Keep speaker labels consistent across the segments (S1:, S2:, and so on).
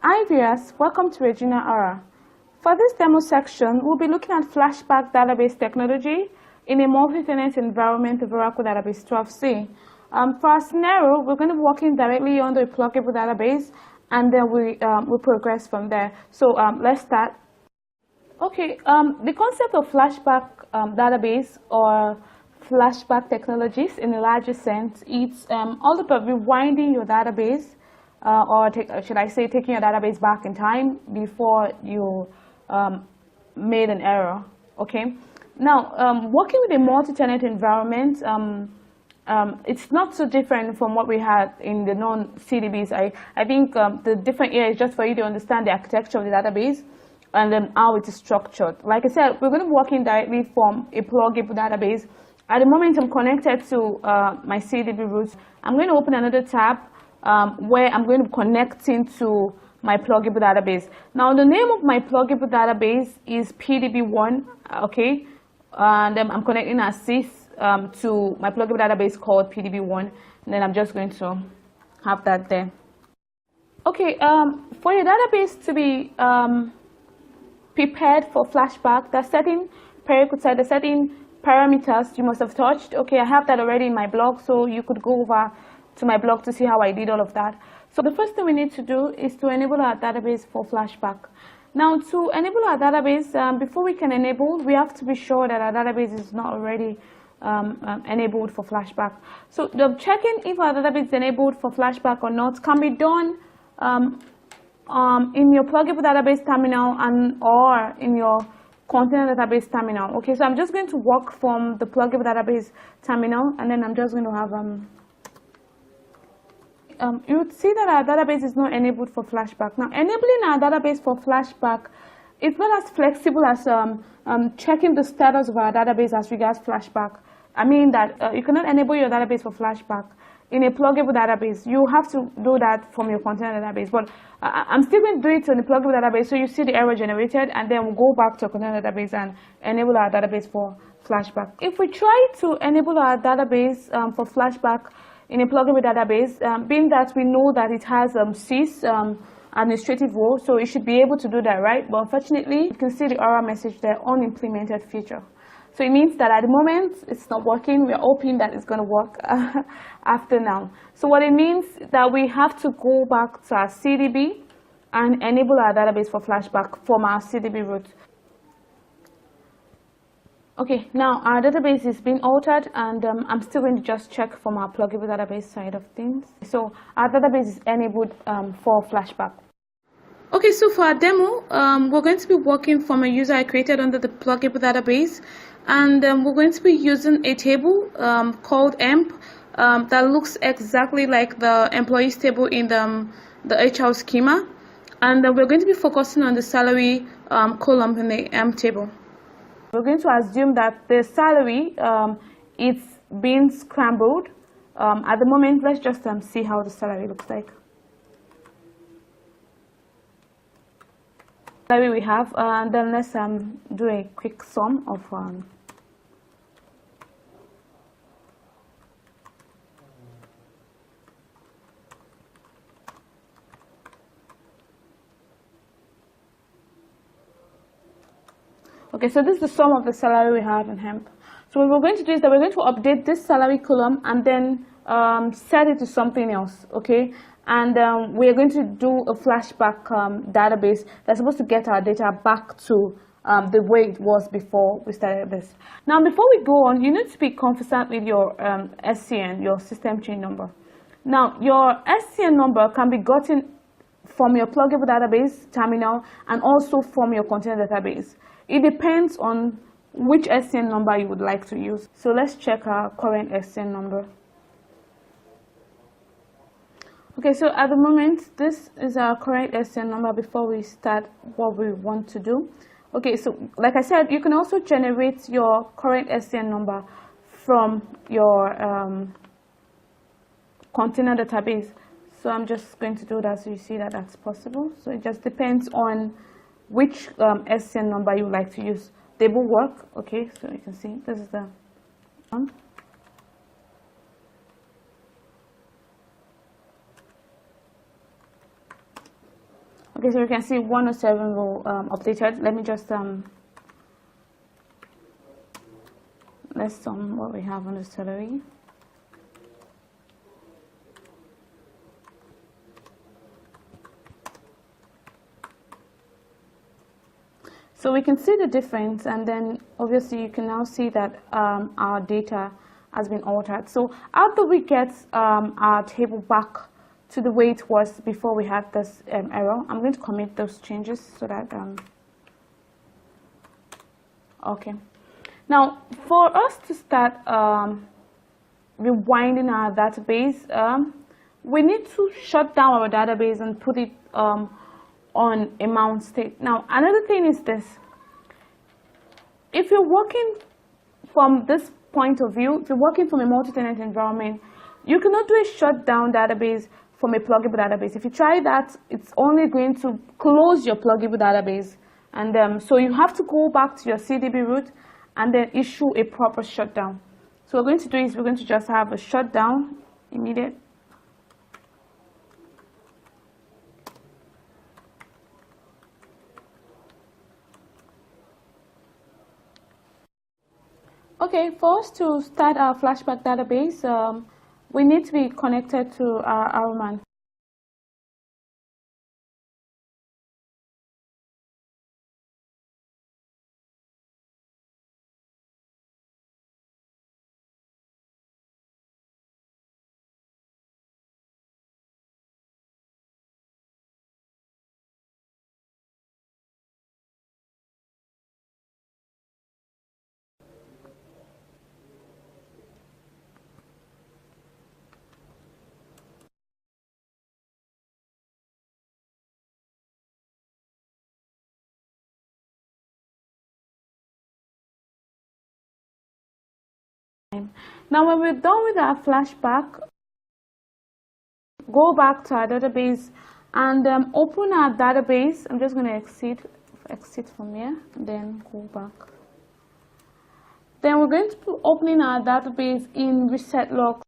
S1: Hi viewers, welcome to Regina Ara. For this demo section, we'll be looking at Flashback database technology in a multi-tenant environment of Oracle Database 12c. For our scenario, we're going to be working directly on the pluggable database, and then we'll progress from there. So let's start. Okay, the concept of Flashback database or Flashback technologies in a larger sense, it's all about rewinding your database should I say taking your database back in time before you made an error. Okay, now working with a multi-tenant environment, it's not so different from what we had in the non-CDBs. I think the different here is just for you to understand the architecture of the database and then how it is structured. Like I said, we're going to be working directly from a pluggable database. At the moment, I'm connected to my CDB root. I'm going to open another tab where I'm going to be connecting to my pluggable database. Now, the name of my pluggable database is PDB1, okay? And then I'm connecting as sys to my pluggable database called PDB1. And then I'm just going to have that there. Okay, for your database to be prepared for Flashback, there's certain prerequisites, there's certain parameters you must have touched. Okay, I have that already in my blog, so you could go over to my blog to see how I did all of that. So the first thing we need to do is to enable our database for Flashback. Now, to enable our database, before we can enable, we have to be sure that our database is not already enabled for Flashback. So the checking if our database is enabled for Flashback or not can be done in your pluggable database terminal or in your container database terminal. Okay, so I'm just going to work from the pluggable database terminal, and then I'm just going to have you would see that our database is not enabled for Flashback. Now, enabling our database for Flashback is not as flexible as checking the status of our database as regards Flashback. I mean that you cannot enable your database for Flashback in a pluggable database. You have to do that from your container database. But I'm still going to do it on the pluggable database, so you see the error generated, and then we'll go back to a container database and enable our database for Flashback. If we try to enable our database for Flashback in a pluggable database, being that we know that it has sys administrative role, so it should be able to do that, right? But unfortunately, you can see the error message there, unimplemented feature. So it means that at the moment, it's not working. We're hoping that it's going to work after now. So what it means that we have to go back to our CDB and enable our database for Flashback from our CDB root. Okay, now our database is being altered, and I'm still going to just check from our pluggable database side of things. So our database is enabled for Flashback. Okay, so for our demo, we're going to be working from a user I created under the pluggable database, and we're going to be using a table called emp that looks exactly like the employees table in the HR schema, and we're going to be focusing on the salary column in the emp table. We're going to assume that the salary is being scrambled. At the moment, let's just see how the salary looks like. Salary we have, and then let's do a quick sum of okay, so this is the sum of the salary we have in hemp. So what we're going to do is that we're going to update this salary column and then set it to something else, okay? And we're going to do a Flashback database that's supposed to get our data back to the way it was before we started this. Now, before we go on, you need to be conversant with your SCN, your system chain number. Now, your SCN number can be gotten from your pluggable database terminal and also from your container database. It depends on which SCN number you would like to use. So let's check our current SCN number. Okay, so at the moment, this is our current SCN number before we start what we want to do. Okay, so like I said, you can also generate your current SCN number from your container database. So I'm just going to do that so you see that that's possible. So it just depends on which SCN number you would like to use. They will work, okay, so you can see this is the one. Okay, so you can see 107 row updated. Let me just let's sum what we have on the salary. So we can see the difference, and then obviously you can now see that our data has been altered. So how do we get our table back to the way it was before we had this error? I'm going to commit those changes so that okay. Now for us to start rewinding our database, we need to shut down our database and put it on a mount state. Now another thing is this: if you're working from this point of view, if you're working from a multi-tenant environment, you cannot do a shutdown database from a pluggable database. If you try that, it's only going to close your pluggable database, and so you have to go back to your CDB root and then issue a proper shutdown. So what we're going to do is we're going to just have a shutdown immediate. Okay, for us to start our Flashback database, we need to be connected to our Arrowman. Now when we're done with our Flashback, go back to our database and open our database. I'm just going to exit from here and then go back. Then we're going to be opening our database in reset log.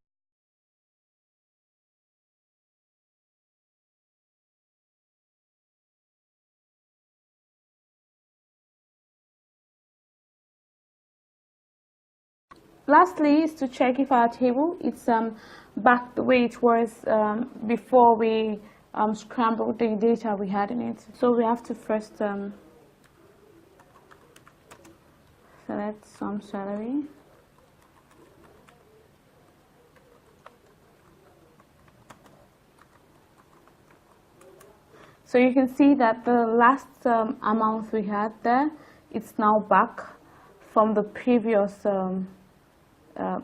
S1: Lastly is to check if our table is back the way it was before we scrambled the data we had in it. So we have to first select some salary. So you can see that the last amount we had there, it's now back from the previous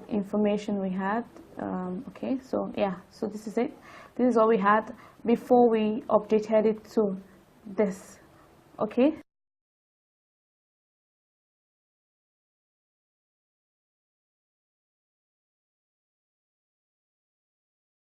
S1: information we had. Okay, so yeah, so this is it. This is all we had before we updated it to this. Okay.